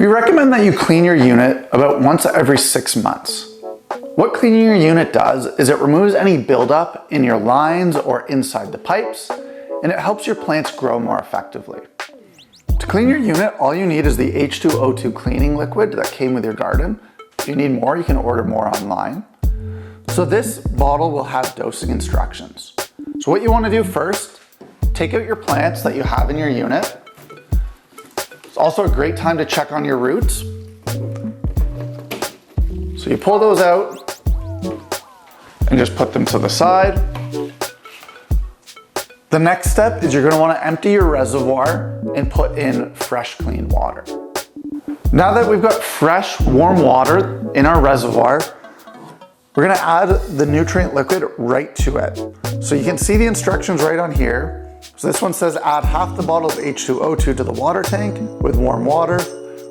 We recommend that you clean your unit about once every 6 months. What cleaning your unit does is it removes any buildup in your lines or inside the pipes, and it helps your plants grow more effectively. To clean your unit, all you need is the H2O2 cleaning liquid that came with your garden. If you need more, you can order more online. So this bottle will have dosing instructions. So what you want to do first, take out your plants that you have in your unit. It's also a great time to check on your roots. So you pull those out and just put them to the side. The next step is you're going to want to empty your reservoir and put in fresh, clean water. Now that we've got fresh, warm water in our reservoir, we're going to add the nutrient liquid right to it. So you can see the instructions right on here. So this one says add half the bottle of H2O2 to the water tank with warm water.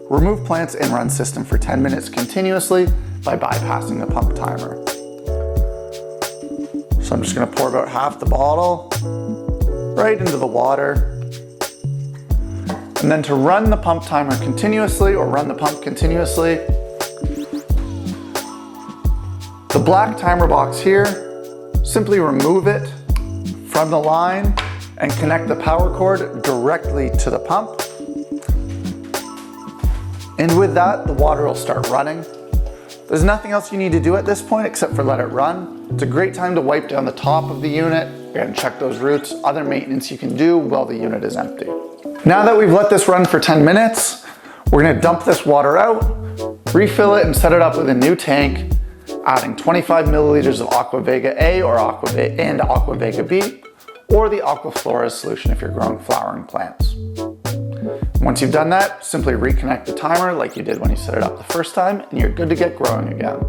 Remove plants and run system for 10 minutes continuously by bypassing the pump timer. So I'm just going to pour about half the bottle right into the water. And then to run the pump timer continuously, or run the pump continuously, the black timer box here, simply remove it from the line and connect the power cord directly to the pump. And with that, the water will start running. There's nothing else you need to do at this point except for let it run. It's a great time to wipe down the top of the unit and check those roots, other maintenance you can do while the unit is empty. Now that we've let this run for 10 minutes, we're gonna dump this water out, refill it and set it up with a new tank, adding 25 milliliters of AEVA EVE or AEVA B, or the Aquaflora solution if you're growing flowering plants. Once you've done that, simply reconnect the timer like you did when you set it up the first time, and you're good to get growing again.